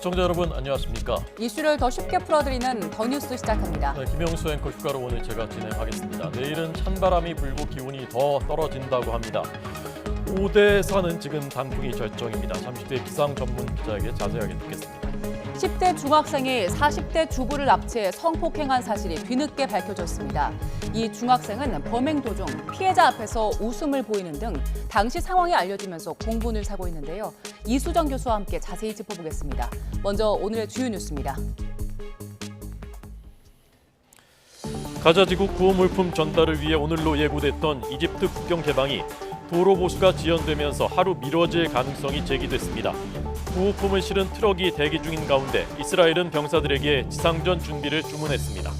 시청자 여러분 안녕하십니까? 이슈를 더 쉽게 풀어드리는 더 뉴스 시작합니다. 네, 김영수 앵커 휴가로 오늘 제가 진행하겠습니다. 내일은 찬바람이 불고 기온이 더 떨어진다고 합니다. 오대산은 지금 단풍이 절정입니다. 잠시 뒤에 기상 전문 기자에게 자세하게 듣겠습니다. 10대 중학생이 40대 주부를 납치해 성폭행한 사실이 뒤늦게 밝혀졌습니다. 이 중학생은 범행 도중 피해자 앞에서 웃음을 보이는 등 당시 상황이 알려지면서 공분을 사고 있는데요. 이수정 교수와 함께 자세히 짚어보겠습니다. 먼저 오늘의 주요 뉴스입니다. 가자지구 구호 물품 전달을 위해 오늘로 예고됐던 이집트 국경 개방이 도로 보수가 지연되면서 하루 미뤄질 가능성이 제기됐습니다. 구호품을 실은 트럭이 대기 중인 가운데 이스라엘은 병사들에게 지상전 준비를 주문했습니다.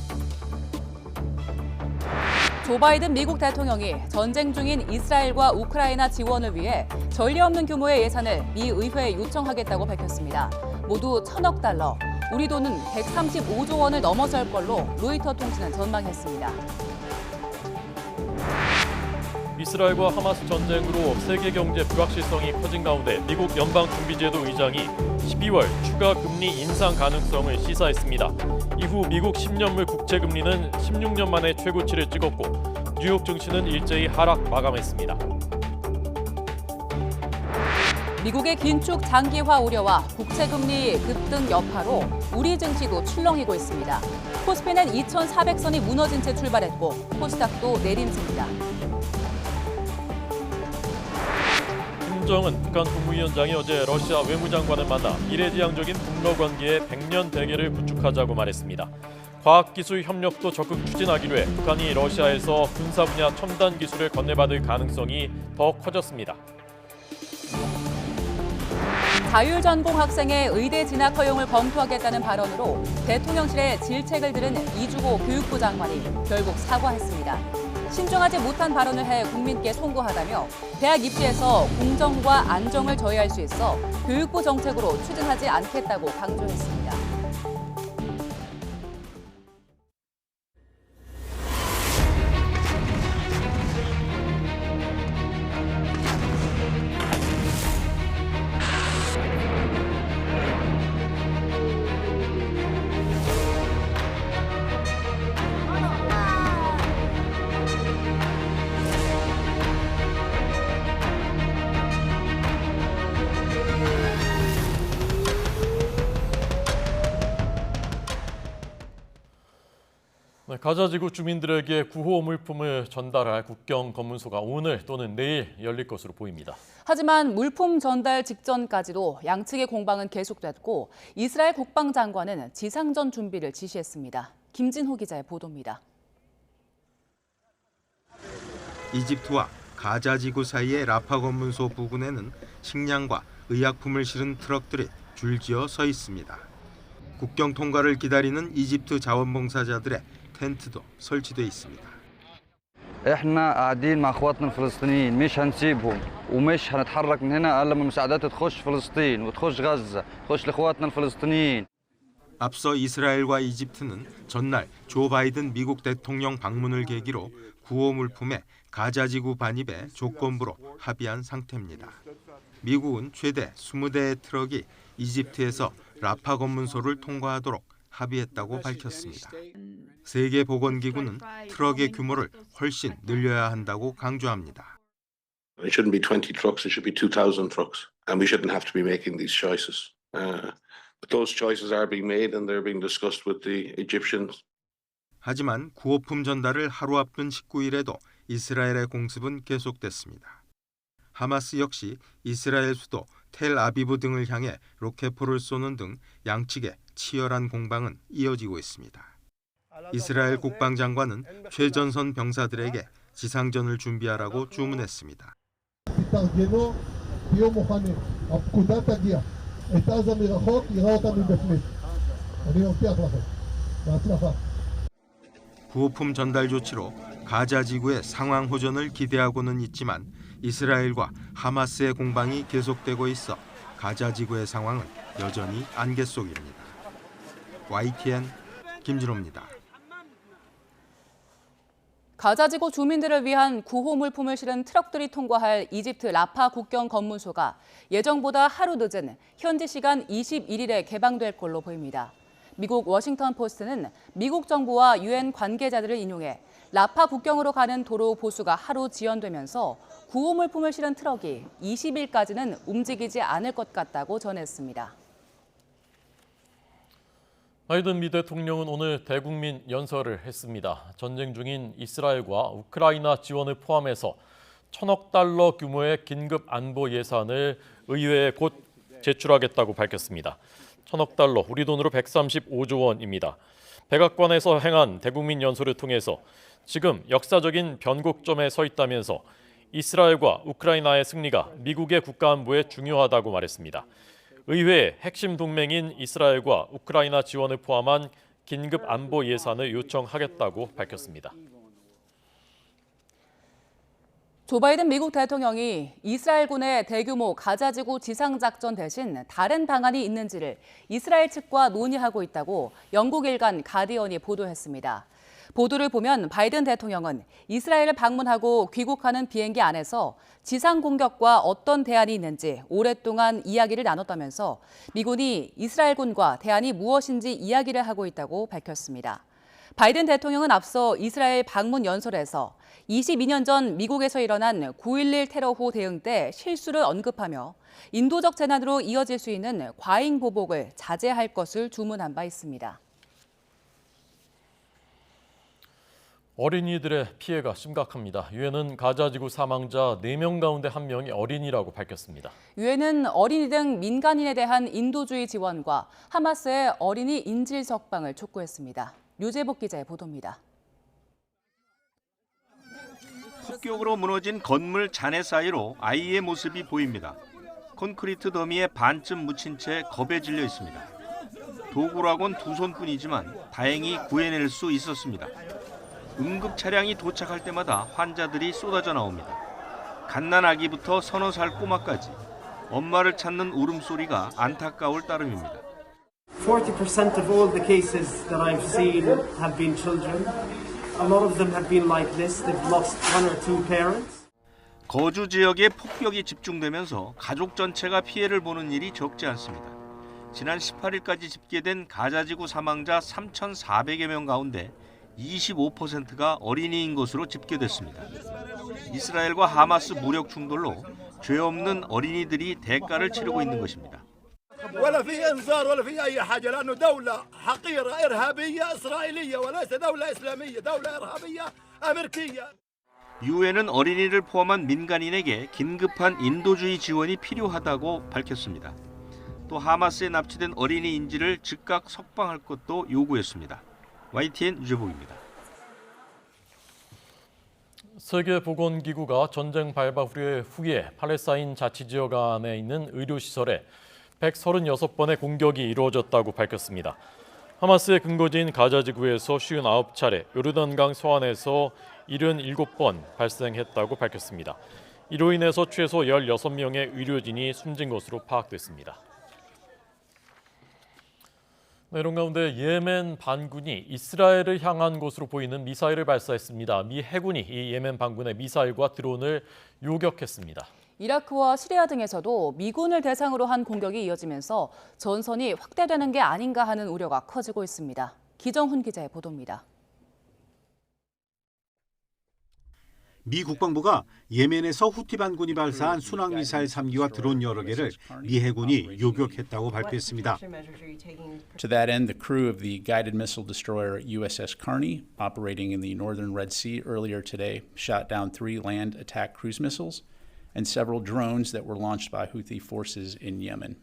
조 바이든 미국 대통령이 전쟁 중인 이스라엘과 우크라이나 지원을 위해 전례 없는 규모의 예산을 미 의회에 요청하겠다고 밝혔습니다. 모두 1,000억 달러, 우리 돈은 135조 원을 넘어설 걸로 로이터 통신은 전망했습니다. 이스라엘과 하마스 전쟁으로 세계 경제 불확실성이 커진 가운데 미국 연방준비제도 의장이 12월 추가 금리 인상 가능성을 시사했습니다. 이후 미국 10년물 국채 금리는 16년 만에 최고치를 찍었고 뉴욕 증시는 일제히 하락 마감했습니다. 미국의 긴축 장기화 우려와 국채 금리 급등 여파로 우리 증시도 출렁이고 있습니다. 코스피는 2,400선이 무너진 채 출발했고 코스닥도 내림세입니다. 김정은 북한 국무위원장이 어제 러시아 외무장관을 만나 미래지향적인 북러 관계의 100년 대계를 구축하자고 말했습니다. 과학기술 협력도 적극 추진하기로 해 북한이 러시아에서 군사 분야 첨단 기술을 건네받을 가능성이 더 커졌습니다. 자율전공 학생의 의대 진학 허용을 검토하겠다는 발언으로 대통령실에 질책을 들은 이주호 교육부 장관이 결국 사과했습니다. 신중하지 못한 발언을 해 국민께 송구하다며 대학 입시에서 공정과 안정을 저해할 수 있어 교육부 정책으로 추진하지 않겠다고 강조했습니다. 네, 가자지구 주민들에게 구호 물품을 전달할 국경 검문소가 오늘 또는 내일 열릴 것으로 보입니다. 하지만 물품 전달 직전까지도 양측의 공방은 계속됐고 이스라엘 국방장관은 지상전 준비를 지시했습니다. 김진호 기자의 보도입니다. 이집트와 가자지구 사이의 라파 검문소 부근에는 식량과 의약품을 실은 트럭들이 줄지어 서 있습니다. 국경 통과를 기다리는 이집트 자원봉사자들의 텐트도 설치돼 있습니다. احنا قاعدين مع اخواتنا الفلسطينيين مش هنسيبهم ومش هنتحرك من هنا الا لما المساعدات تخش فلسطين وتخش غزه تخش لاخواتنا الفلسطينيين. 앞서 이스라엘과 이집트는 전날 조 바이든 미국 대통령 방문을 계기로 구호 물품의 가자지구 반입에 조건부로 합의한 상태입니다. 미국은 최대 20대의 트럭이 이집트에서 라파 검문소를 통과하도록 합의했다고 밝혔습니다. 세계보건기구는 트럭의 규모를 훨씬 늘려야 한다고 강조합니다. It shouldn't be 20 trucks, it should be 2,000 trucks. And we shouldn't have to be making these choices. But those choices are being made and they're being discussed with the Egyptians. 하지만 구호품 전달을 하루 앞둔 19일에도 이스라엘의 공습은 계속됐습니다. 하마스 역시 이스라엘 수도 텔아비브 등을 향해 로켓포를 쏘는 등 양측의 치열한 공방은 이어지고 있습니다. 이스라엘 국방장관은 최전선 병사들에게 지상전을 준비하라고 주문했습니다. 구호품 전달 조치로 가자 지구의 상황 호전을 기대하고는 있지만 이스라엘과 하마스의 공방이 계속되고 있어 가자 지구의 상황은 여전히 안개 속입니다. YTN 김진호입니다. 가자지구 주민들을 위한 구호 물품을 실은 트럭들이 통과할 이집트 라파 국경 검문소가 예정보다 하루 늦은 현지 시간 21일에 개방될 걸로 보입니다. 미국 워싱턴 포스트는 미국 정부와 유엔 관계자들을 인용해 라파 국경으로 가는 도로 보수가 하루 지연되면서 구호 물품을 실은 트럭이 20일까지는 움직이지 않을 것 같다고 전했습니다. 바이든 미 대통령은 오늘 대국민 연설을 했습니다. 전쟁 중인 이스라엘과 우크라이나 지원을 포함해서 1,000억 달러 규모의 긴급 안보 예산을 의회에 곧 제출하겠다고 밝혔습니다. 1,000억 달러, 우리 돈으로 135조 원입니다. 백악관에서 행한 대국민 연설을 통해서 지금 역사적인 변곡점에 서 있다면서 이스라엘과 우크라이나의 승리가 미국의 국가 안보에 중요하다고 말했습니다. 의회에 핵심 동맹인 이스라엘과 우크라이나 지원을 포함한 긴급 안보 예산을 요청하겠다고 밝혔습니다. 조 바이든 미국 대통령이 이스라엘군의 대규모 가자지구 지상작전 대신 다른 방안이 있는지를 이스라엘 측과 논의하고 있다고 영국 일간 가디언이 보도했습니다. 보도를 보면 바이든 대통령은 이스라엘을 방문하고 귀국하는 비행기 안에서 지상 공격과 어떤 대안이 있는지 오랫동안 이야기를 나눴다면서 미군이 이스라엘군과 대안이 무엇인지 이야기를 하고 있다고 밝혔습니다. 바이든 대통령은 앞서 이스라엘 방문 연설에서 22년 전 미국에서 일어난 9.11 테러 후 대응 때 실수를 언급하며 인도적 재난으로 이어질 수 있는 과잉 보복을 자제할 것을 주문한 바 있습니다. 어린이들의 피해가 심각합니다. 유엔은 가자지구 사망자 4명 가운데 1명이 어린이라고 밝혔습니다. 유엔은 어린이 등 민간인에 대한 인도주의 지원과 하마스의 어린이 인질 석방을 촉구했습니다. 류재복 기자의 보도입니다. 폭격으로 무너진 건물 잔해 사이로 아이의 모습이 보입니다. 콘크리트 더미에 반쯤 묻힌 채 겁에 질려 있습니다. 도구라곤 2손뿐이지만 다행히 구해낼 수 있었습니다. 응급 차량이 도착할 때마다 환자들이 쏟아져 나옵니다. 갓난아기부터 서너 살 꼬마까지 엄마를 찾는 울음소리가 안타까울 따름입니다. 40% of all the cases that I've seen have been children. A lot of them have been like this. They've lost one or two parents. 거주 지역에 폭격이 집중되면서 가족 전체가 피해를 보는 일이 적지 않습니다. 지난 18일까지 집계된 가자지구 사망자 3,400여 명 가운데 25%가 어린이인 것으로 집계됐습니다. 이스라엘과 하마스 무력 충돌로 죄 없는 어린이들이 대가를 치르고 있는 것입니다. ولا في انذار ولا في اي حاجه لانه دوله حقيره ارهابيه اسرائيليه وليس دوله اسلاميه دوله ارهابيه امريكيه. 유엔은 어린이를 포함한 민간인에게 긴급한 인도주의 지원이 필요하다고 밝혔습니다. 또 하마스에 납치된 어린이 인질을 즉각 석방할 것도 요구했습니다. YTN 유재복입니다. 세계보건기구가 전쟁 발발 후에 팔레스타인 자치지역 안에 있는 의료시설에 136번의 공격이 이루어졌다고 밝혔습니다. 하마스의 근거지인 가자지구에서 59차례, 요르단강 서안에서 77번 발생했다고 밝혔습니다. 이로 인해서 최소 16명의 의료진이 숨진 것으로 파악됐습니다. 이런 가운데 예멘 반군이 이스라엘을 향한 곳으로 보이는 미사일을 발사했습니다. 미 해군이 이 예멘 반군의 미사일과 드론을 요격했습니다. 이라크와 시리아 등에서도 미군을 대상으로 한 공격이 이어지면서 전선이 확대되는 게 아닌가 하는 우려가 커지고 있습니다. 기정훈 기자의 보도입니다. 미 국방부가 예멘에서 후티 반군이 발사한 순항미사일 3기와 드론 여러 개를 미 해군이 요격했다고 발표했습니다. To that end, the crew of the guided missile destroyer USS Carney, operating in the northern Red Sea earlier today, shot down 3 land attack cruise missiles and several drones that were launched by Houthi forces in Yemen.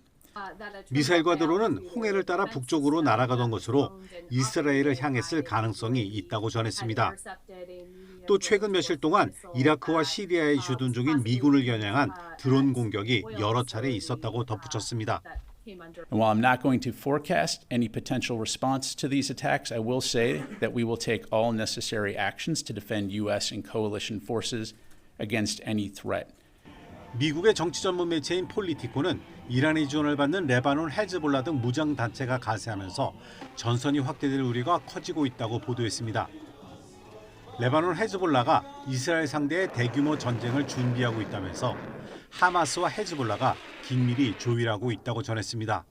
미사일과 드론은 홍해를 따라 북쪽으로 날아가던 것으로 이스라엘을 향했을 가능성이 있다고 전했습니다. 또 최근 며칠 동안 이라크와 시리아에 주둔 중인 미군을 겨냥한 드론 공격이 여러 차례 있었다고 덧붙였습니다. And while I'm not going to forecast any potential response to these attacks, I will say that we will take all necessary actions to defend U.S. and coalition forces against any threat. 미국의 정치 전문 매체인 폴리티코는 이란의 지원을 받는 레바논 헤즈볼라 등 무장 단체가 가세하면서 전선이 확대될 우려가 커지고 있다고 보도했습니다. 레바논 헤즈볼라가 이스라엘 상대의 대규모 전쟁을 준비하고 있다면서 하마스와 헤즈볼라가 긴밀히 조율하고 있다고 전했습니다.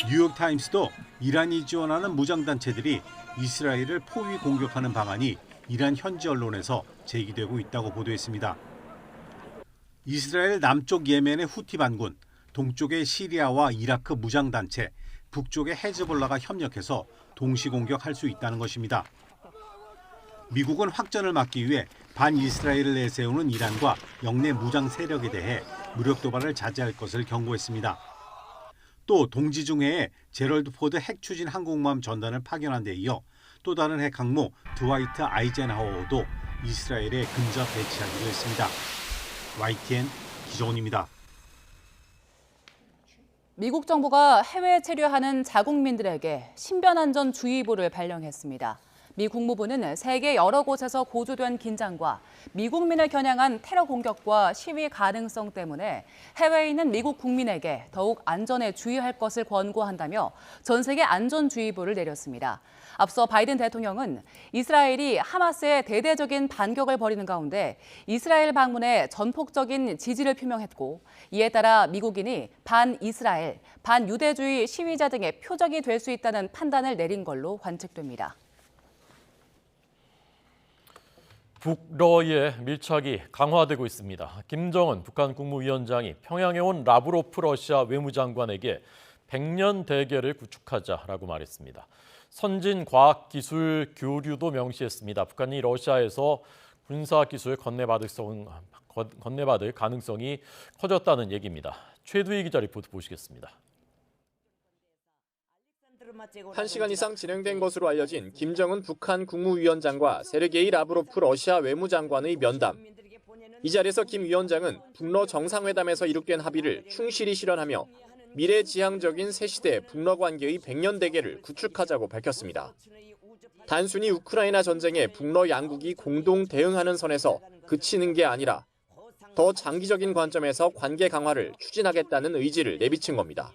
뉴욕타임스도 이란이 지원하는 무장단체들이 이스라엘을 포위 공격하는 방안이 이란 현지 언론에서 제기되고 있다고 보도했습니다. 이스라엘 남쪽 예멘의 후티 반군, 동쪽의 시리아와 이라크 무장단체, 북쪽의 헤즈볼라가 협력해서 동시 공격할 수 있다는 것입니다. 미국은 확전을 막기 위해 반이스라엘을 내세우는 이란과 영내 무장 세력에 대해 무력 도발을 자제할 것을 경고했습니다. 또 동지중해에 제럴드 포드 핵 추진 항공모함 전단을 파견한 데 이어 또 다른 핵 항모 드와이트 아이젠하워도 이스라엘에 근접 배치하기로 했습니다. YTN 기정훈입니다. 미국 정부가 해외에 체류하는 자국민들에게 신변안전주의보를 발령했습니다. 미 국무부는 세계 여러 곳에서 고조된 긴장과 미국민을 겨냥한 테러 공격과 시위 가능성 때문에 해외에 있는 미국 국민에게 더욱 안전에 주의할 것을 권고한다며 전 세계 안전주의보를 내렸습니다. 앞서 바이든 대통령은 이스라엘이 하마스의 대대적인 반격을 벌이는 가운데 이스라엘 방문에 전폭적인 지지를 표명했고, 이에 따라 미국인이 반이스라엘, 반유대주의 시위자 등의 표적이 될 수 있다는 판단을 내린 걸로 관측됩니다. 북러의 밀착이 강화되고 있습니다. 김정은 북한 국무위원장이 평양에 온 라브로프 러시아 외무장관에게 100년 대계를 구축하자라고 말했습니다. 선진 과학기술 교류도 명시했습니다. 북한이 러시아에서 군사기술 건네받을 가능성이 커졌다는 얘기입니다. 최두희 기자 리포트 보시겠습니다. 1시간 이상 진행된 것으로 알려진 김정은 북한 국무위원장과 세르게이 라브로프 러시아 외무장관의 면담. 이 자리에서 김 위원장은 북러 정상회담에서 이룩된 합의를 충실히 실현하며 미래지향적인 새시대 북러 관계의 100년 대계를 구축하자고 밝혔습니다. 단순히 우크라이나 전쟁에 북러 양국이 공동 대응하는 선에서 그치는 게 아니라 더 장기적인 관점에서 관계 강화를 추진하겠다는 의지를 내비친 겁니다.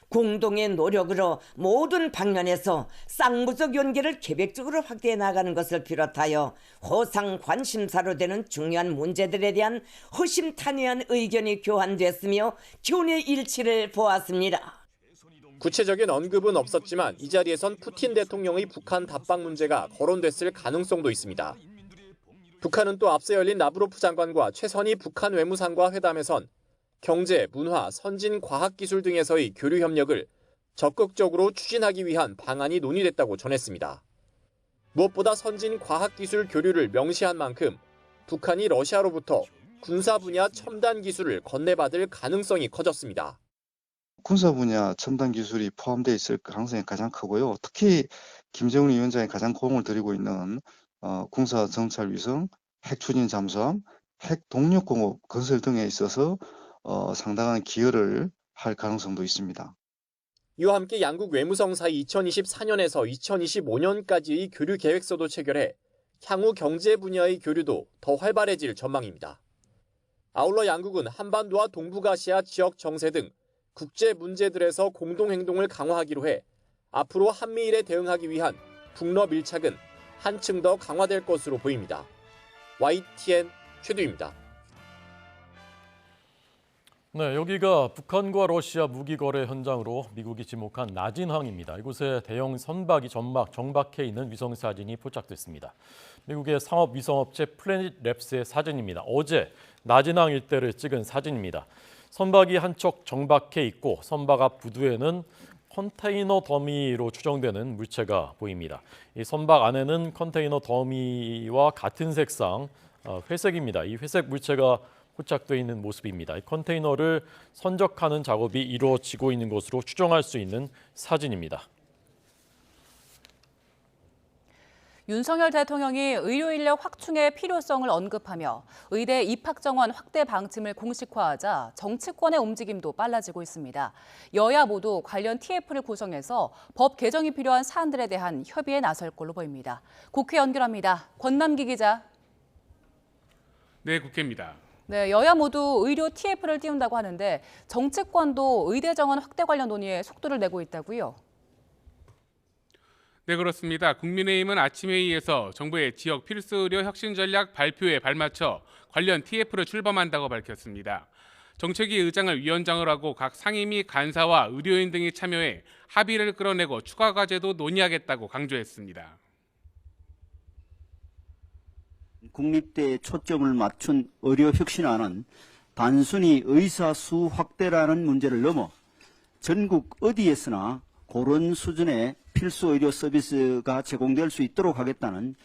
공동의 노력으로 모든 방면에서 쌍무적 연계를 계획적으로 확대해 나가는 것을 비롯하여 호상 관심사로 되는 중요한 문제들에 대한 허심탄회한 의견이 교환됐으며 교내 일치를 보았습니다. 구체적인 언급은 없었지만 이 자리에선 푸틴 대통령의 북한 답방 문제가 거론됐을 가능성도 있습니다. 북한은 또 앞서 열린 라브로프 장관과 최선희 북한 외무상과 회담에선 경제, 문화, 선진 과학기술 등에서의 교류 협력을 적극적으로 추진하기 위한 방안이 논의됐다고 전했습니다. 무엇보다 선진 과학기술 교류를 명시한 만큼 북한이 러시아로부터 군사 분야 첨단 기술을 건네받을 가능성이 커졌습니다. 군사 분야 첨단 기술이 포함되어 있을 가능성이 가장 크고요. 특히 김정은 위원장이 가장 공을 들이고 있는 군사 정찰 위성, 핵 추진 잠수함, 핵 동력 공업 건설 등에 있어서 상당한 기여를 할 가능성도 있습니다. 이와 함께 양국 외무성 사이 2024년에서 2025년까지의 교류 계획서도 체결해 향후 경제 분야의 교류도 더 활발해질 전망입니다. 아울러 양국은 한반도와 동북아시아 지역 정세 등 국제 문제들에서 공동 행동을 강화하기로 해 앞으로 한미일에 대응하기 위한 북러 밀착은 한층 더 강화될 것으로 보입니다. YTN 최두입니다. 네, 여기가 북한과 러시아 무기 거래 현장으로 미국이 지목한 나진항입니다. 이곳에 대형 선박이 정박해 있는 위성 사진이 포착됐습니다. 미국의 상업 위성업체 플래닛 랩스의 사진입니다. 어제 나진항 일대를 찍은 사진입니다. 선박이 한 척 정박해 있고 선박 앞 부두에는 컨테이너 더미로 추정되는 물체가 보입니다. 이 선박 안에는 컨테이너 더미와 같은 색상 회색입니다. 이 회색 물체가 포착되어 있는 모습입니다. 이 컨테이너를 선적하는 작업이 이루어지고 있는 것으로 추정할 수 있는 사진입니다. 윤석열 대통령이 의료 인력 확충의 필요성을 언급하며 의대 입학 정원 확대 방침을 공식화하자 정치권의 움직임도 빨라지고 있습니다. 여야 모두 관련 TF를 구성해서 법 개정이 필요한 사안들에 대한 협의에 나설 걸로 보입니다. 국회 연결합니다. 권남기 기자. 네, 국회입니다. 네, 여야 모두 의료 TF를 띄운다고 하는데 정치권도 의대 정원 확대 관련 논의에 속도를 내고 있다고요? 네, 그렇습니다. 국민의힘은 아침 회의에서 정부의 지역 필수 의료 혁신 전략 발표에 발맞춰 관련 TF를 출범한다고 밝혔습니다. 정책위 의장을 위원장을 하고 각 상임위 간사와 의료인 등이 참여해 합의를 끌어내고 추가 과제도 논의하겠다고 강조했습니다. 국립대에 초점을 맞춘 의료 혁신안은 단순히 의사 수 확대라는 문제를 넘어 전국 어디에서나 그런 수준의 필수 의료 서비스가 제공될 수 있도록 하겠다는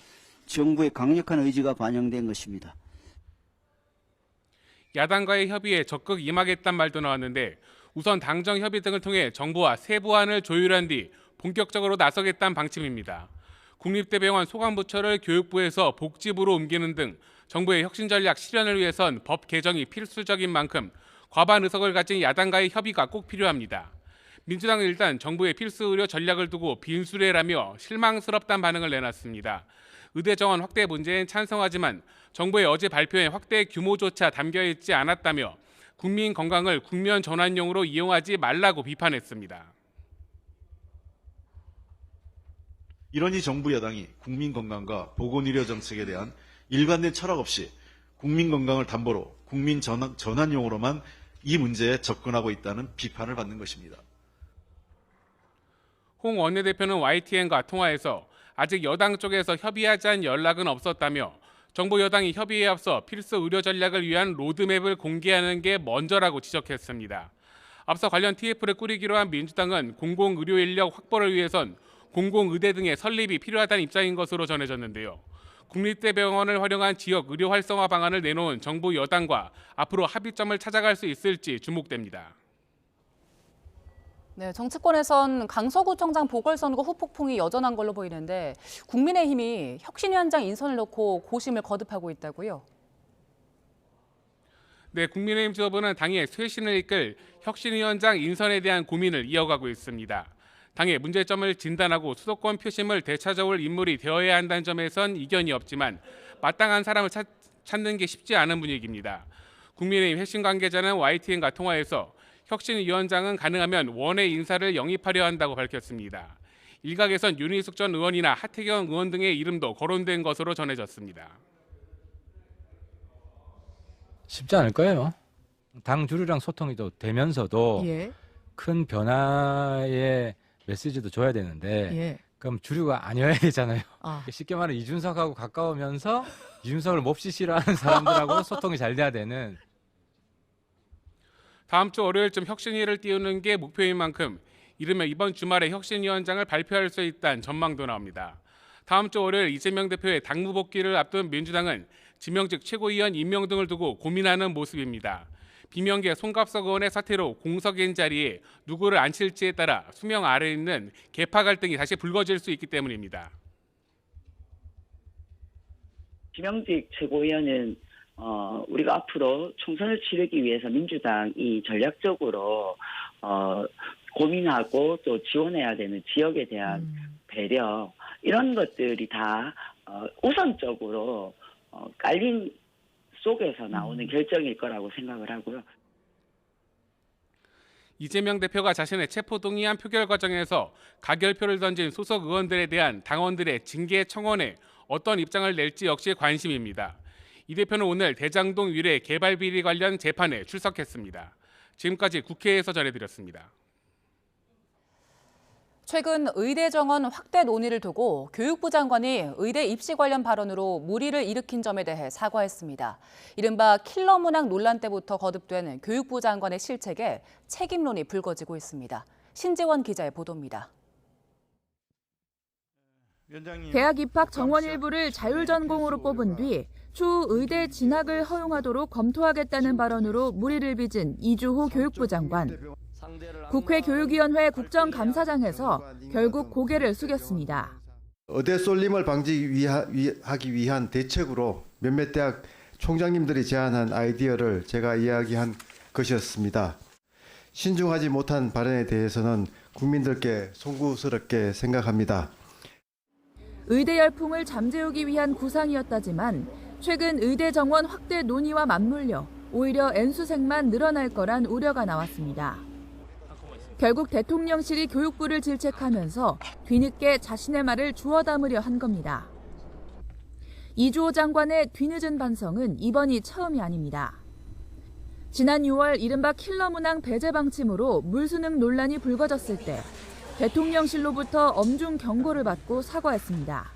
정부의 강력한 의지가 반영된 것입니다. 야당과의 협의에 적극 임하겠다는 말도 나왔는데 우선 당정 협의 등을 통해 정부와 세부안을 조율한 뒤 본격적으로 나서겠다는 방침입니다. 국립대병원 소관부처를 교육부에서 복지부로 옮기는 등 정부의 혁신 전략 실현을 위해선 법 개정이 필수적인 만큼 과반 의석을 가진 야당과의 협의가 꼭 필요합니다. 민주당은 일단 정부의 필수 의료 전략을 두고 빈수레라며 실망스럽다는 반응을 내놨습니다. 의대 정원 확대 문제엔 찬성하지만 정부의 어제 발표에 확대 규모조차 담겨 있지 않았다며 국민 건강을 국면 전환용으로 이용하지 말라고 비판했습니다. 이러니 정부 여당이 국민 건강과 보건의료 정책에 대한 일관된 철학 없이 국민 건강을 담보로 국민 전환용으로만 이 문제에 접근하고 있다는 비판을 받는 것입니다. 홍 원내대표는 YTN과 통화에서 아직 여당 쪽에서 협의하자는 연락은 없었다며 정부 여당이 협의에 앞서 필수 의료 전략을 위한 로드맵을 공개하는 게 먼저라고 지적했습니다. 앞서 관련 TF를 꾸리기로 한 민주당은 공공의료 인력 확보를 위해선 공공의대 등의 설립이 필요하다는 입장인 것으로 전해졌는데요. 국립대병원을 활용한 지역 의료 활성화 방안을 내놓은 정부 여당과 앞으로 합의점을 찾아갈 수 있을지 주목됩니다. 네, 정치권에선 강서구청장 보궐선거 후폭풍이 여전한 걸로 보이는데 국민의힘이 혁신위원장 인선을 놓고 고심을 거듭하고 있다고요? 네, 국민의힘 지도부는 당의 쇄신을 이끌 혁신위원장 인선에 대한 고민을 이어가고 있습니다. 당의 문제점을 진단하고 수도권 표심을 되찾아올 인물이 되어야 한다는 점에선 이견이 없지만 마땅한 사람을 찾는 게 쉽지 않은 분위기입니다. 국민의힘 핵심 관계자는 YTN과 통화에서 혁신위원장은 가능하면 원외 인사를 영입하려 한다고 밝혔습니다. 일각에선 윤희숙 전 의원이나 하태경 의원 등의 이름도 거론된 것으로 전해졌습니다. 쉽지 않을 거예요. 당 주류랑 소통이 또 되면서도 큰 변화의 메시지도 줘야 되는데 그럼 주류가 아니어야 되잖아요. 쉽게 말하면 이준석하고 가까우면서 이준석을 몹시 싫어하는 사람들하고 소통이 잘 돼야 되는. 다음 주 월요일쯤 혁신위를 띄우는 게 목표인 만큼 이르면 이번 주말에 혁신위원장을 발표할 수 있다는 전망도 나옵니다. 다음 주 월요일 이재명 대표의 당무 복귀를 앞둔 민주당은 지명직 최고위원 임명 등을 두고 고민하는 모습입니다. 비명계 송갑석 의원의 사퇴로 공석인 자리에 누구를 앉힐지에 따라 수명 아래에 있는 계파 갈등이 다시 불거질 수 있기 때문입니다. 지명직 최고위원은 우리가 앞으로 총선을 치르기 위해서 민주당이 전략적으로 고민하고 또 지원해야 되는 지역에 대한 배려 이런 것들이 다 우선적으로 깔린 속에서 나오는 결정일 거라고 생각을 하고요. 이재명 대표가 자신의 체포동의안 표결 과정에서 가결표를 던진 소속 의원들에 대한 당원들의 징계 청원에 어떤 입장을 낼지 역시 관심입니다. 이 대표는 오늘 대장동 위례 개발 비리 관련 재판에 출석했습니다. 지금까지 국회에서 전해드렸습니다. 최근 의대 정원 확대 논의를 두고 교육부 장관이 의대 입시 관련 발언으로 물의를 일으킨 점에 대해 사과했습니다. 이른바 킬러 문항 논란 때부터 거듭된 교육부 장관의 실책에 책임론이 불거지고 있습니다. 신재원 기자의 보도입니다. 대학 입학 정원 일부를 자율전공으로 뽑은 뒤 추후 의대 진학을 허용하도록 검토하겠다는 발언으로 물의를 빚은 이주호 교육부 장관. 국회 교육위원회 국정감사장에서 결국 고개를 숙였습니다. 의대 쏠림을 방지하기 위한 대책으로 몇몇 대학 총장님들이 제안한 아이디어를 제가 이야기한 것이었습니다. 신중하지 못한 발언에 대해서는 국민들께 송구스럽게 생각합니다. 의대 열풍을 잠재우기 위한 구상이었다지만 최근 의대 정원 확대 논의와 맞물려 오히려 N수생만 늘어날 거란 우려가 나왔습니다. 결국 대통령실이 교육부를 질책하면서 뒤늦게 자신의 말을 주워 담으려 한 겁니다. 이주호 장관의 뒤늦은 반성은 이번이 처음이 아닙니다. 지난 6월 이른바 킬러 문항 배제 방침으로 물수능 논란이 불거졌을 때 대통령실로부터 엄중 경고를 받고 사과했습니다.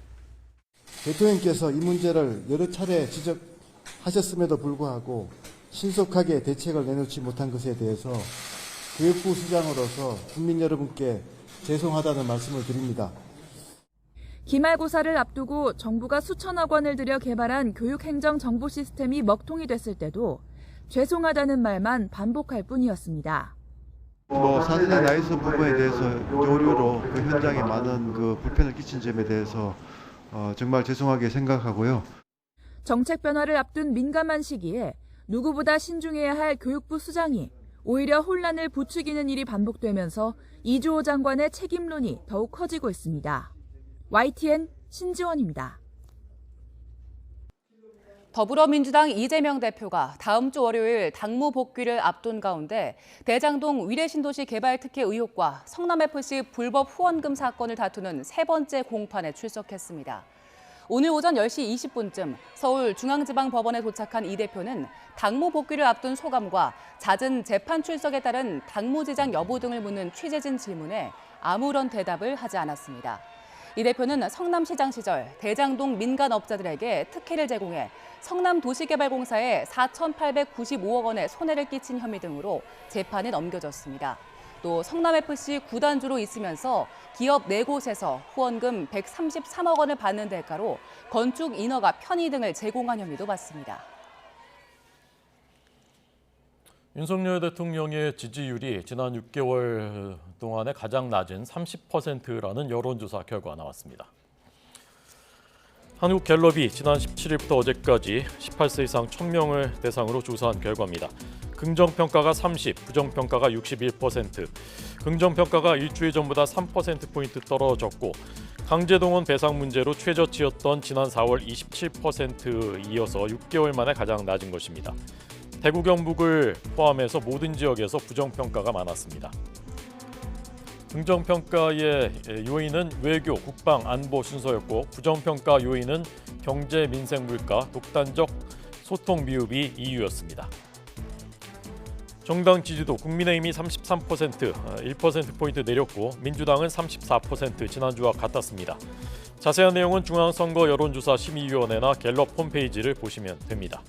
대통령께서 이 문제를 여러 차례 지적하셨음에도 불구하고 신속하게 대책을 내놓지 못한 것에 대해서 교육부 수장으로서 국민 여러분께 죄송하다는 말씀을 드립니다. 기말고사를 앞두고 정부가 수천억 원을 들여 개발한 교육행정 정보 시스템이 먹통이 됐을 때도 죄송하다는 말만 반복할 뿐이었습니다. 사전에 나이스 부분에 대해서 교류로 그 현장에 많은 그 불편을 끼친 점에 대해서 정말 죄송하게 생각하고요. 정책 변화를 앞둔 민감한 시기에 누구보다 신중해야 할 교육부 수장이 오히려 혼란을 부추기는 일이 반복되면서 이주호 장관의 책임론이 더욱 커지고 있습니다. YTN 신지원입니다. 더불어민주당 이재명 대표가 다음 주 월요일 당무 복귀를 앞둔 가운데 대장동 위례신도시 개발 특혜 의혹과 성남FC 불법 후원금 사건을 다투는 세 번째 공판에 출석했습니다. 오늘 오전 10시 20분쯤 서울중앙지방법원에 도착한 이 대표는 당무 복귀를 앞둔 소감과 잦은 재판 출석에 따른 당무 지장 여부 등을 묻는 취재진 질문에 아무런 대답을 하지 않았습니다. 이 대표는 성남시장 시절 대장동 민간업자들에게 특혜를 제공해 성남도시개발공사에 4,895억 원의 손해를 끼친 혐의 등으로 재판에 넘겨졌습니다. 또 성남FC 구단주로 있으면서 기업 4곳에서 후원금 133억 원을 받는 대가로 건축 인허가 편의 등을 제공한 혐의도 받습니다. 윤석열 대통령의 지지율이 지난 6개월 동안에 가장 낮은 30%라는 여론조사 결과가 나왔습니다. 한국갤럽이 지난 17일부터 어제까지 18세 이상 1,000명을 대상으로 조사한 결과입니다. 긍정평가가 30, 부정평가가 61%, 긍정평가가 일주일 전보다 3%포인트 떨어졌고 강제동원 배상 문제로 최저치였던 지난 4월 27%에 이어서 6개월 만에 가장 낮은 것입니다. 대구 경북을 포함해서 모든 지역에서 부정평가가 많았습니다. 긍정평가의 요인은 외교, 국방, 안보 순서였고 부정평가 요인은 경제, 민생, 물가, 독단적 소통 미흡이 이유였습니다. 정당 지지도 국민의힘이 33%, 1%포인트 내렸고 민주당은 34% 지난주와 같았습니다. 자세한 내용은 중앙선거 여론조사 심의위원회나 갤럽 홈페이지를 보시면 됩니다.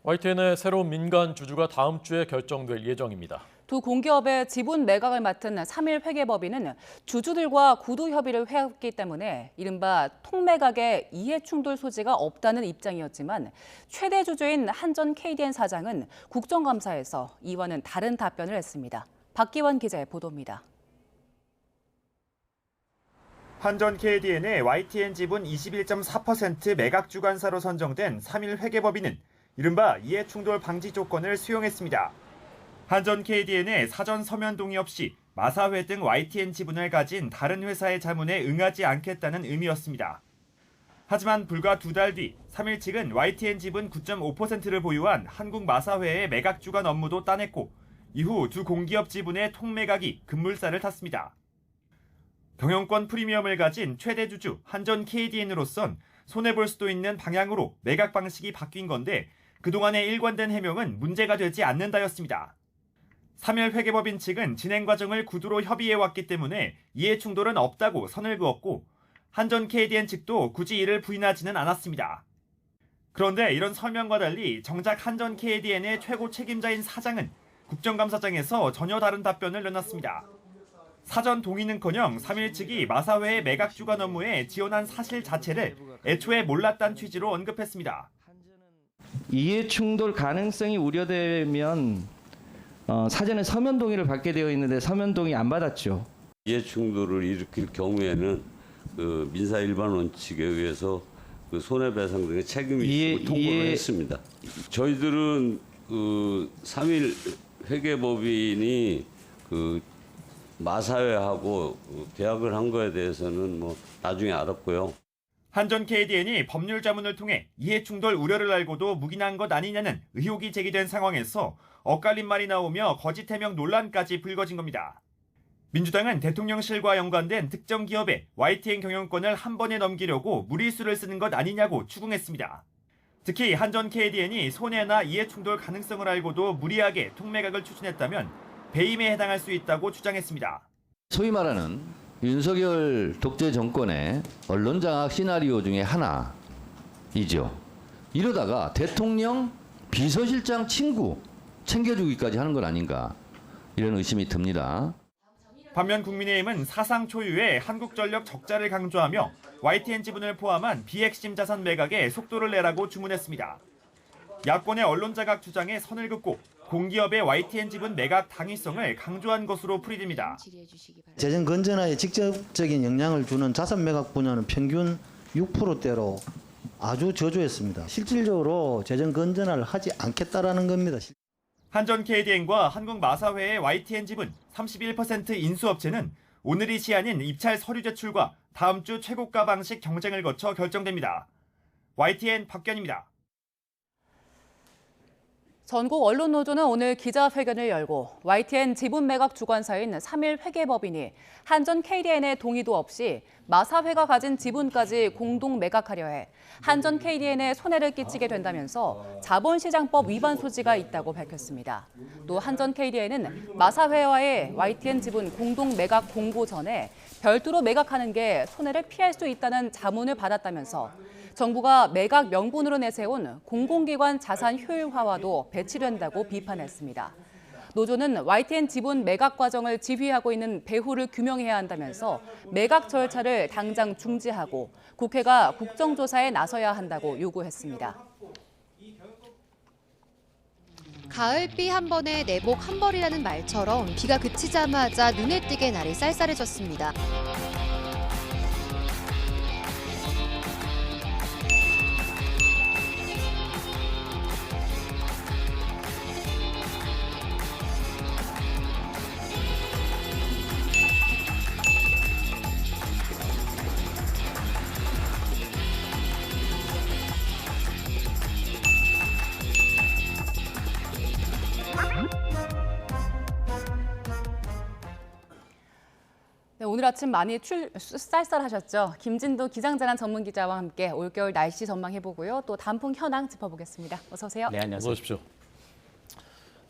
YTN의 새로운 민간 주주가 다음 주에 결정될 예정입니다. 두 공기업의 지분 매각을 맡은 3일 회계법인은 주주들과 구두 협의를 해왔기 때문에 이른바 통매각의 이해충돌 소지가 없다는 입장이었지만 최대 주주인 한전 KDN 사장은 국정감사에서 이와는 다른 답변을 했습니다. 박기원 기자의 보도입니다. 한전 KDN의 YTN 지분 21.4% 매각 주관사로 선정된 3일 회계법인은 이른바 이해충돌 방지 조건을 수용했습니다. 한전 KDN의 사전 서면 동의 없이 마사회 등 YTN 지분을 가진 다른 회사의 자문에 응하지 않겠다는 의미였습니다. 하지만 불과 2달 뒤 3일 측은 YTN 지분 9.5%를 보유한 한국마사회의 매각 주관 업무도 따냈고 이후 두 공기업 지분의 통매각이 급물살을 탔습니다. 경영권 프리미엄을 가진 최대 주주 한전 KDN으로선 손해볼 수도 있는 방향으로 매각 방식이 바뀐 건데 그동안의 일관된 해명은 문제가 되지 않는다였습니다. 3일 회계법인 측은 진행 과정을 구두로 협의해왔기 때문에 이해충돌은 없다고 선을 그었고 한전 KDN 측도 굳이 이를 부인하지는 않았습니다. 그런데 이런 설명과 달리 정작 한전 KDN의 최고 책임자인 사장은 국정감사장에서 전혀 다른 답변을 내놨습니다. 사전 동의는커녕 3일 측이 마사회의 매각 주관 업무에 지원한 사실 자체를 애초에 몰랐다는 취지로 언급했습니다. 이해충돌 가능성이 우려되면 사전에 서면 동의를 받게 되어 있는데 서면 동의 안 받았죠. 이해충돌을 일으킬 경우에는 그 민사 일반 원칙에 의해서 그 손해배상 등의 책임이 있고 통보를 했습니다. 저희들은 그 3일 회계법인이 그 마사회하고 계약을 한 거에 대해서는 뭐 나중에 알았고요. 한전 KDN이 법률 자문을 통해 이해충돌 우려를 알고도 묵인한 것 아니냐는 의혹이 제기된 상황에서 엇갈린 말이 나오며 거짓 해명 논란까지 불거진 겁니다. 민주당은 대통령실과 연관된 특정 기업의 YTN 경영권을 한 번에 넘기려고 무리수를 쓰는 것 아니냐고 추궁했습니다. 특히 한전 KDN이 손해나 이해충돌 가능성을 알고도 무리하게 통매각을 추진했다면 배임에 해당할 수 있다고 주장했습니다. 소위 말하는 윤석열 독재 정권의 언론 장악 시나리오 중에 하나이죠. 이러다가 대통령 비서실장 친구 챙겨주기까지 하는 건 아닌가 이런 의심이 듭니다. 반면 국민의힘은 사상 초유의 한국전력 적자를 강조하며 YTN 지분을 포함한 비핵심 자산 매각에 속도를 내라고 주문했습니다. 야권의 언론 자각 주장에 선을 긋고 공기업의 YTN 지분 매각 당위성을 강조한 것으로 풀이됩니다. 재정 건전화에 직접적인 영향을 주는 자산 매각 분야는 평균 6%대로 아주 저조했습니다. 실질적으로 재정 건전화를 하지 않겠다라는 겁니다. 한전 KDN과 한국마사회의 YTN 지분 31% 인수업체는 오늘이 시한인 입찰 서류 제출과 다음 주 최고가 방식 경쟁을 거쳐 결정됩니다. YTN 박견입니다. 전국 언론노조는 오늘 기자회견을 열고 YTN 지분 매각 주관사인 3일 회계법인이 한전 KDN의 동의도 없이 마사회가 가진 지분까지 공동 매각하려 해 한전 KDN에 손해를 끼치게 된다면서 자본시장법 위반 소지가 있다고 밝혔습니다. 또 한전 KDN은 마사회와의 YTN 지분 공동 매각 공고 전에 별도로 매각하는 게 손해를 피할 수 있다는 자문을 받았다면서 정부가 매각 명분으로 내세운 공공기관 자산 효율화와도 배치된다고 비판했습니다. 노조는 YTN 지분 매각 과정을 지휘하고 있는 배후를 규명해야 한다면서 매각 절차를 당장 중지하고 국회가 국정조사에 나서야 한다고 요구했습니다. 가을비 한 번에 내복 한 벌이라는 말처럼 비가 그치자마자 눈에 띄게 날이 쌀쌀해졌습니다. 네, 오늘 아침 많이 쌀쌀하셨죠? 김진도 기상자랑 전문 기자와 함께 올겨울 날씨 전망해보고요. 또 단풍 현황 짚어보겠습니다. 어서 오세요. 네, 안녕하세요. 어서 오십시오.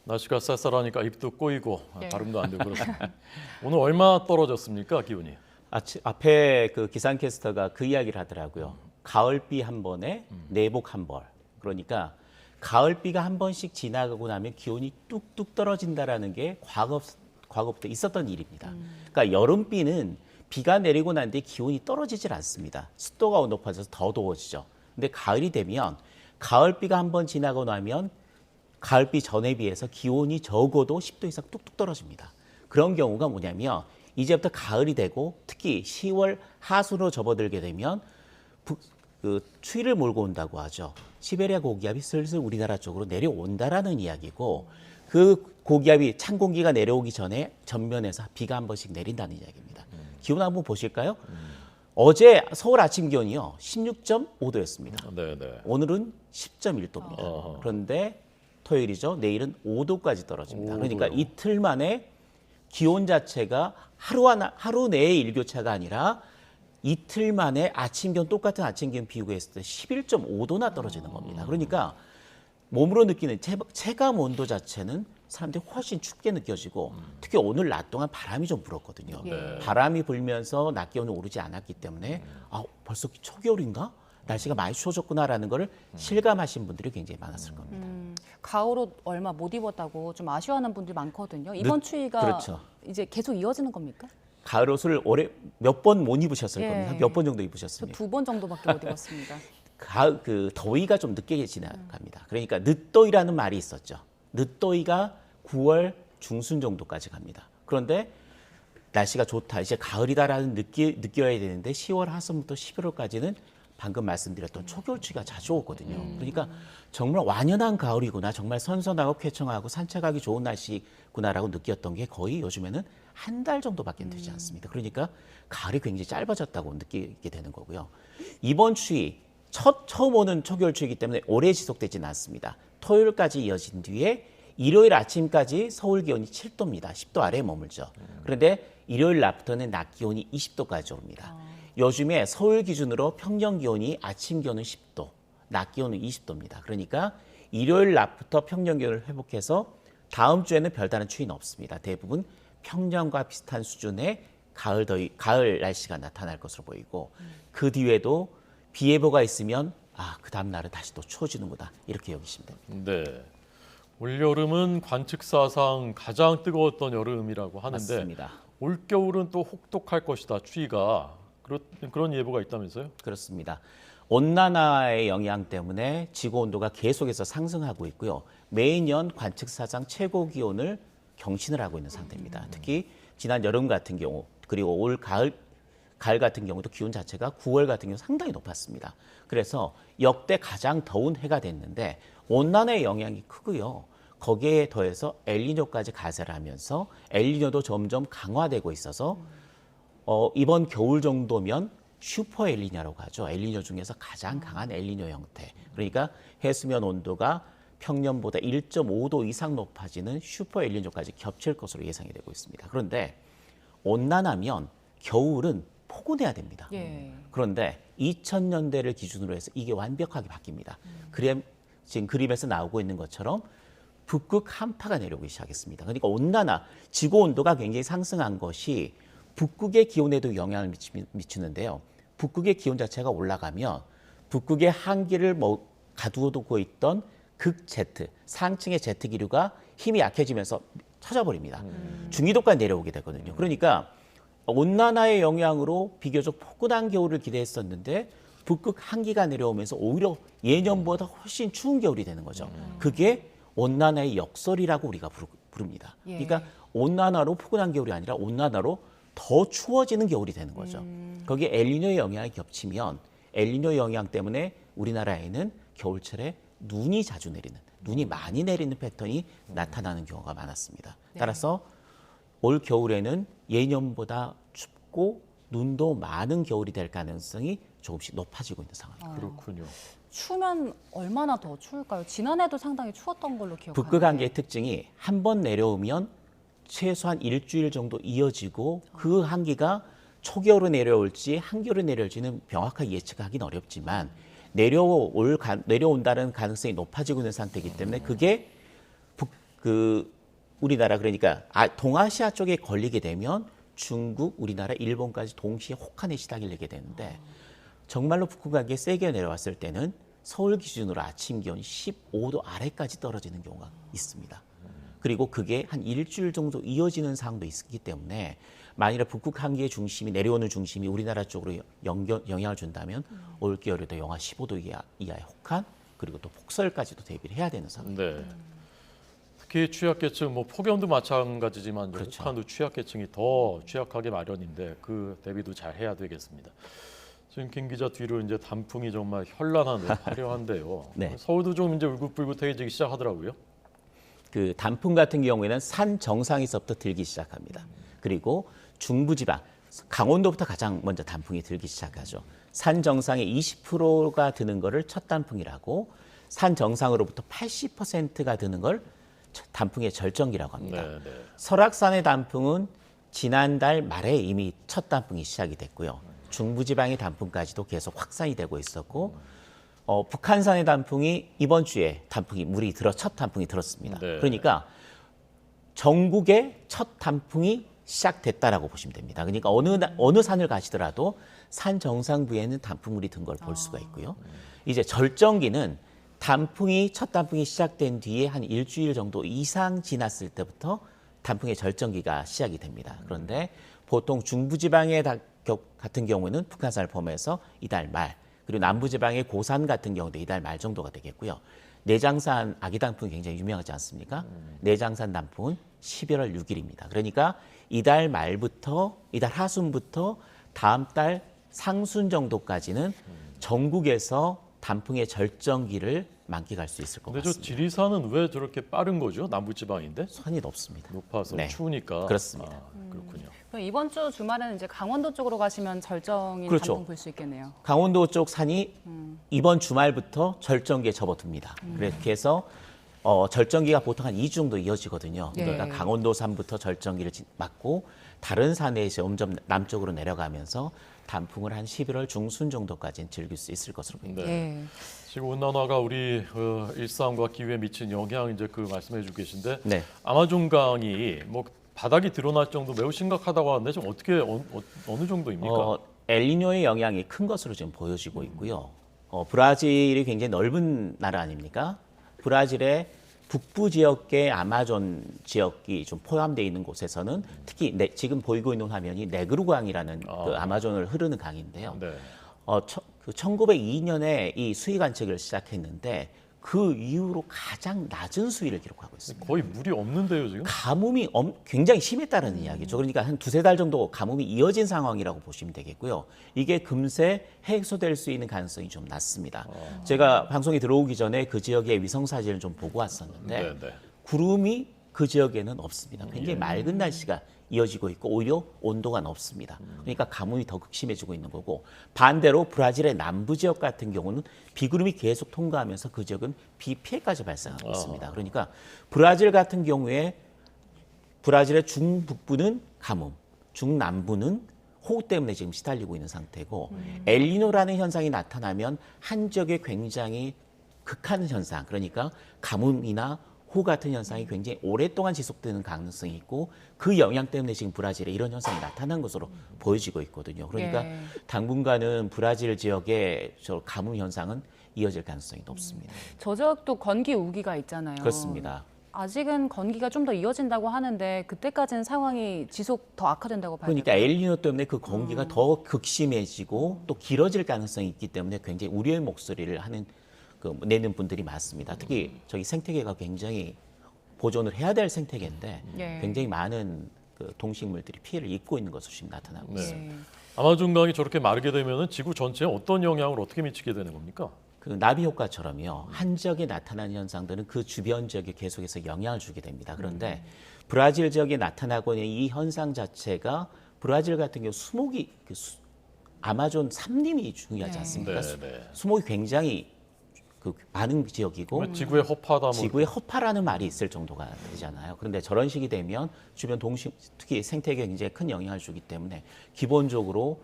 날씨가 쌀쌀하니까 입도 꼬이고 발음도 안 되고 그렇습니다. 오늘 얼마 떨어졌습니까, 기온이? 앞에 그 기상캐스터가 그 이야기를 하더라고요. 가을비 한 번에 내복 한 벌. 그러니까 가을비가 한 번씩 지나가고 나면 기온이 뚝뚝 떨어진다라는 게 과거부터 있었던 일입니다. 그러니까 여름비는 비가 내리고 난 뒤에 기온이 떨어지질 않습니다. 습도가 높아져서 더 더워지죠. 근데 가을이 되면 가을비가 한 번 지나고 나면 가을비 전에 비해서 기온이 적어도 10도 이상 뚝뚝 떨어집니다. 그런 경우가 뭐냐면 이제부터 가을이 되고 특히 10월 하순으로 접어들게 되면 추위를 몰고 온다고 하죠. 시베리아 고기압이 슬슬 우리나라 쪽으로 내려온다라는 이야기고 그 고기압이 찬 공기가 내려오기 전에 전면에서 비가 한 번씩 내린다는 이야기입니다. 기온 한번 보실까요? 어제 서울 아침 기온이요 16.5도였습니다. 네네. 오늘은 10.1도입니다. 그런데 토요일이죠. 내일은 5도까지 떨어집니다. 5도요. 그러니까 이틀 만에 기온 자체가 하루 내의 일교차가 아니라 이틀 만에 아침 기온 똑같은 아침 기온 비교했을 때 11.5도나 떨어지는 겁니다. 그러니까 몸으로 느끼는 체감 온도 자체는 사람들이 훨씬 춥게 느껴지고 특히 오늘 낮 동안 바람이 좀 불었거든요. 네. 바람이 불면서 낮 기온이 오르지 않았기 때문에 벌써 초겨울인가? 날씨가 많이 추워졌구나라는 걸 실감하신 분들이 굉장히 많았을 겁니다. 가을옷 얼마 못 입었다고 좀 아쉬워하는 분들이 많거든요. 이번 추위가 그렇죠. 이제 계속 이어지는 겁니까? 가을 옷을 올해 몇 번 못 입으셨을 예. 겁니다. 몇 번 정도 입으셨습니까? 2번 정도밖에 못 입었습니다. 그 더위가 좀 늦게 지나갑니다. 그러니까 늦더위라는 말이 있었죠. 늦더위가 9월 중순 정도까지 갑니다. 그런데 날씨가 좋다, 이제 가을이다라는 느껴야 되는데 10월 하순부터 11월까지는 방금 말씀드렸던 초겨울추위가 자주 오거든요. 그러니까 정말 완연한 가을이구나, 정말 선선하고 쾌청하고 산책하기 좋은 날씨구나라고 느꼈던 게 거의 요즘에는 한 달 정도밖에 되지 않습니다. 그러니까 가을이 굉장히 짧아졌다고 느끼게 되는 거고요. 이번 추위, 처음 오는 초겨울추위이기 때문에 오래 지속되지는 않습니다. 토요일까지 이어진 뒤에 일요일 아침까지 서울 기온이 7도입니다. 10도 아래에 머물죠. 그런데 일요일 낮부터는 낮 기온이 20도까지 오릅니다. 요즘에 서울 기준으로 평년 기온이 아침 기온은 10도, 낮 기온은 20도입니다. 그러니까 일요일 낮부터 평년 기온을 회복해서 다음 주에는 별다른 추위는 없습니다. 대부분 평년과 비슷한 수준의 가을 날씨가 나타날 것으로 보이고 그 뒤에도 비 예보가 있으면 그 다음 날은 다시 또 추워지는구나 이렇게 여기시면 됩니다. 네. 올여름은 관측사상 가장 뜨거웠던 여름이라고 하는데 맞습니다. 올겨울은 또 혹독할 것이다, 추위가. 그런 예보가 있다면서요? 그렇습니다. 온난화의 영향 때문에 지구 온도가 계속해서 상승하고 있고요. 매년 관측사상 최고 기온을 경신을 하고 있는 상태입니다. 특히 지난 여름 같은 경우 그리고 올 가을 같은 경우도 기온 자체가 9월 같은 경우 상당히 높았습니다. 그래서 역대 가장 더운 해가 됐는데 온난화의 영향이 크고요. 거기에 더해서 엘니뇨까지 가세를 하면서 엘니뇨도 점점 강화되고 있어서 이번 겨울 정도면 슈퍼 엘니뇨라고 하죠. 엘니뇨 중에서 가장 강한 엘니뇨 형태. 그러니까 해수면 온도가 평년보다 1.5도 이상 높아지는 슈퍼 엘니뇨까지 겹칠 것으로 예상이 되고 있습니다. 그런데 온난하면 겨울은 포근해야 됩니다. 그런데 2000년대를 기준으로 해서 이게 완벽하게 바뀝니다. 지금 그림에서 나오고 있는 것처럼 북극 한파가 내려오기 시작했습니다. 그러니까 온난화, 지구 온도가 굉장히 상승한 것이 북극의 기온에도 영향을 미치는데요. 북극의 기온 자체가 올라가면 북극의 한기를 가두고 있던 극제트, 상층의 제트 기류가 힘이 약해지면서 터져버립니다. 중위도까지 내려오게 되거든요. 그러니까 온난화의 영향으로 비교적 포근한 겨울을 기대했었는데 북극 한기가 내려오면서 오히려 예년보다 훨씬 추운 겨울이 되는 거죠. 그게 온난화의 역설이라고 우리가 부릅니다. 그러니까 온난화로 포근한 겨울이 아니라 온난화로 더 추워지는 겨울이 되는 거죠. 거기에 엘니뇨의 영향이 겹치면 엘니뇨 영향 때문에 우리나라에는 겨울철에 눈이 자주 내리는, 눈이 많이 내리는 패턴이 나타나는 경우가 많았습니다. 따라서 올 겨울에는 예년보다 춥고 눈도 많은 겨울이 될 가능성이 조금씩 높아지고 있는 상황입니다. 그렇군요. 추우면 얼마나 더 추울까요? 지난해도 상당히 추웠던 걸로 기억하는데. 북극 한기의 특징이 한 번 내려오면 최소한 일주일 정도 이어지고 그 한기가 초겨울에 내려올지 한겨울에 내려올지는 명확하게 예측하기는 어렵지만 내려온다는 가능성이 높아지고 있는 상태이기 때문에 그게 우리나라 그러니까 동아시아 쪽에 걸리게 되면 중국, 우리나라, 일본까지 동시에 혹한의 시작이 내게 되는데 정말로 북극 한기가 세게 내려왔을 때는 서울 기준으로 아침 기온이 15도 아래까지 떨어지는 경우가 있습니다. 그리고 그게 한 일주일 정도 이어지는 상황도 있기 때문에 만일에 북극 한기의 중심이 내려오는 중심이 우리나라 쪽으로 영향을 준다면 올겨울에도 영하 15도 이하의 혹한 그리고 또 폭설까지도 대비를 해야 되는 상황입니다. 네. 특히 취약계층, 폭염도 마찬가지지만 그렇죠. 혹한도 취약계층이 더 취약하게 마련인데 그 대비도 잘 해야 되겠습니다. 지금 김 기자 뒤로 이제 단풍이 정말 현란한데 화려한데요. 네. 서울도 좀 이제 울긋불긋해지기 시작하더라고요. 그 단풍 같은 경우에는 산 정상에서부터 들기 시작합니다. 그리고 중부지방, 강원도부터 가장 먼저 단풍이 들기 시작하죠. 산 정상의 20%가 드는 거를 첫 단풍이라고, 산 정상으로부터 80%가 드는 걸 단풍의 절정기라고 합니다. 설악산의 단풍은 지난달 말에 이미 첫 단풍이 시작이 됐고요. 중부지방의 단풍까지도 계속 확산이 되고 있었고 북한산의 단풍이 이번 주에 첫 단풍이 들었습니다. 그러니까 전국의 첫 단풍이 시작됐다라고 보시면 됩니다. 그러니까 어느 산을 가시더라도 산 정상부에는 단풍물이 든 걸 볼 수가 있고요. 이제 절정기는 첫 단풍이 시작된 뒤에 한 일주일 정도 이상 지났을 때부터 단풍의 절정기가 시작이 됩니다. 그런데 보통 중부지방의 같은 경우는 북한산을 포함해서 이달 말, 그리고 남부지방의 고산 같은 경우도 이달 말 정도가 되겠고요. 내장산 아기단풍이 굉장히 유명하지 않습니까? 내장산 단풍은 11월 6일입니다. 그러니까 이달 하순부터 다음 달 상순 정도까지는 전국에서 단풍의 절정기를 만끽할 수 있을 것 근데 저 같습니다. 지리산은 왜 저렇게 빠른 거죠? 남부지방인데? 산이 높습니다. 높아서 네. 추우니까. 그렇습니다. 그렇군요. 그럼 이번 주 주말에는 이제 강원도 쪽으로 가시면 절정인 그렇죠. 단풍 볼 수 있겠네요. 강원도 쪽 산이 이번 주말부터 절정기에 접어듭니다. 그렇게 해서 절정기가 보통 한 2주 정도 이어지거든요. 예. 그러니까 강원도 산부터 절정기를 맞고 다른 산에 점점 남쪽으로 내려가면서 단풍을 한 11월 중순 정도까지는 즐길 수 있을 것으로 보입니다. 예. 지금 온난화가 우리 일상과 기후에 미친 영향 이제 그 말씀해주고 계신데 네. 아마존강이 뭐 바닥이 드러날 정도 매우 심각하다고 하는데 좀 어떻게 어느 정도입니까? 엘니뇨의 영향이 큰 것으로 지금 보여지고 있고요. 브라질이 굉장히 넓은 나라 아닙니까? 브라질의 북부 지역의 아마존 지역이 좀 포함되어 있는 곳에서는 특히 지금 보이고 있는 화면이 네그루강이라는 그 아마존을 흐르는 강인데요. 네. 1902년에 이 수위 관측을 시작했는데 그 이후로 가장 낮은 수위를 기록하고 있습니다. 거의 물이 없는데요, 지금? 가뭄이 굉장히 심했다는 이야기죠. 그러니까 한 두세 달 정도 가뭄이 이어진 상황이라고 보시면 되겠고요. 이게 금세 해소될 수 있는 가능성이 좀 낮습니다. 제가 방송에 들어오기 전에 그 지역의 위성 사진을 좀 보고 왔었는데 구름이 그 지역에는 없습니다. 굉장히 맑은 날씨가 이어지고 있고 오히려 온도가 높습니다. 그러니까 가뭄이 더 극심해지고 있는 거고 반대로 브라질의 남부 지역 같은 경우는 비구름이 계속 통과하면서 그 지역은 비 피해까지 발생하고 있습니다. 그러니까 브라질 같은 경우에 브라질의 중북부는 가뭄, 중남부는 호우 때문에 지금 시달리고 있는 상태고 엘니뇨라는 현상이 나타나면 한 지역에 굉장히 극한 현상, 그러니까 가뭄이나 호우 같은 현상이 굉장히 오랫동안 지속되는 가능성이 있고 그 영향 때문에 지금 브라질에 이런 현상이 나타난 것으로 보여지고 있거든요. 그러니까 당분간은 브라질 지역의 저 가뭄 현상은 이어질 가능성이 높습니다. 저 지역도 건기 우기가 있잖아요. 그렇습니다. 아직은 건기가 좀 더 이어진다고 하는데 그때까지는 상황이 지속 더 악화된다고 봐야 그러니까 될까요? 엘니뇨 때문에 그 건기가 더 극심해지고 또 길어질 가능성이 있기 때문에 굉장히 우려의 목소리를 내는 분들이 많습니다. 특히 저희 생태계가 굉장히 보존을 해야 될 생태계인데 굉장히 많은 그 동식물들이 피해를 입고 있는 것으로 지금 나타나고 있습니다. 아마존강이 저렇게 마르게 되면 지구 전체에 어떤 영향을 어떻게 미치게 되는 겁니까? 그 나비 효과처럼요. 한 지역에 나타나는 현상들은 그 주변 지역에 계속해서 영향을 주게 됩니다. 그런데 브라질 지역에 나타나고 있는 이 현상 자체가 브라질 같은 경우 수목이 아마존 삼림이 중요하지 않습니까? 수목이 굉장히 많은 지역이고 지구의 허파다. 지구의 허파라는 말이 있을 정도가 되잖아요. 그런데 저런 식이 되면 주변 특히 생태계에 굉장히 큰 영향을 주기 때문에 기본적으로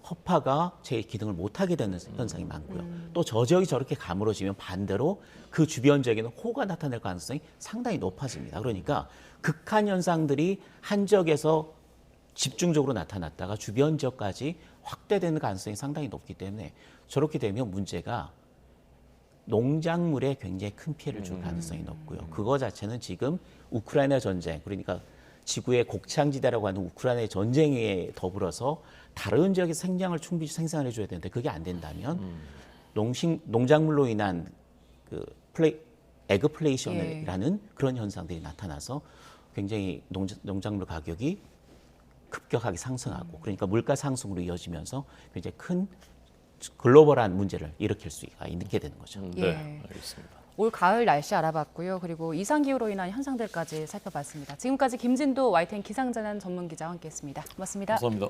허파가 제 기능을 못하게 되는 현상이 많고요. 또 저 지역이 저렇게 가물어지면 반대로 그 주변 지역에는 호우가 나타날 가능성이 상당히 높아집니다. 그러니까 극한 현상들이 한 지역에서 집중적으로 나타났다가 주변 지역까지 확대되는 가능성이 상당히 높기 때문에 저렇게 되면 문제가 농작물에 굉장히 큰 피해를 줄 가능성이 높고요. 그거 자체는 지금 우크라이나 전쟁, 그러니까 지구의 곡창지대라고 하는 우크라이나 전쟁에 더불어서 다른 지역의 생장을 충분히 생산해 줘야 되는데 그게 안 된다면 농작물로 인한 그 에그플레이션이라는 그런 현상들이 나타나서 굉장히 농작물 가격이 급격하게 상승하고 그러니까 물가 상승으로 이어지면서 굉장히 큰 글로벌한 문제를 일으킬 수가 있게 되는 거죠. 네, 알겠습니다. 올 가을 날씨 알아봤고요. 그리고 이상기후로 인한 현상들까지 살펴봤습니다. 지금까지 김진도 YTN 기상재난 전문기자와 함께했습니다. 고맙습니다. 감사합니다.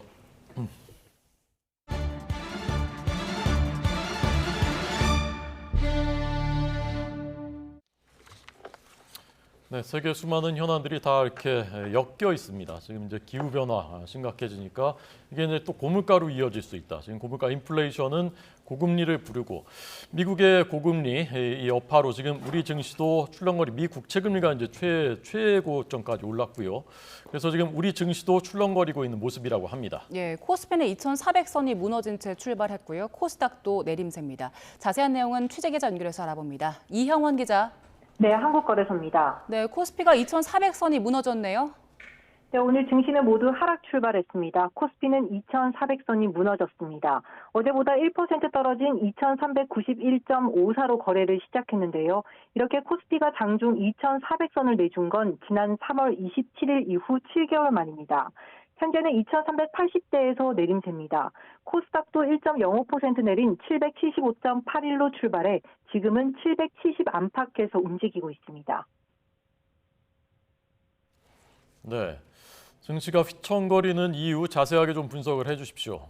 네, 세계 수많은 현안들이 다 이렇게 엮여 있습니다. 지금 이제 기후 변화 심각해지니까 이게 이제 또 고물가로 이어질 수 있다. 지금 고물가 인플레이션은 고금리를 부르고 미국의 고금리 이 여파로 지금 우리 증시도 출렁거리 미 국채 금리가 이제 최고점까지 올랐고요. 그래서 지금 우리 증시도 출렁거리고 있는 모습이라고 합니다. 예, 코스피는 2,400선이 무너진 채 출발했고요. 코스닥도 내림세입니다. 자세한 내용은 취재 기자 연결해서 알아봅니다. 이형원 기자. 네, 한국거래소입니다. 네, 코스피가 2,400선이 무너졌네요. 네, 오늘 증시는 모두 하락 출발했습니다. 코스피는 2,400선이 무너졌습니다. 어제보다 1% 떨어진 2,391.54로 거래를 시작했는데요. 이렇게 코스피가 장중 2,400선을 내준 건 지난 3월 27일 이후 7개월 만입니다. 현재는 2,380대에서 내림세입니다. 코스닥도 1.05% 내린 775.81로 출발해 지금은 770 안팎에서 움직이고 있습니다. 네, 증시가 휘청거리는 이유 자세하게 좀 분석을 해주십시오.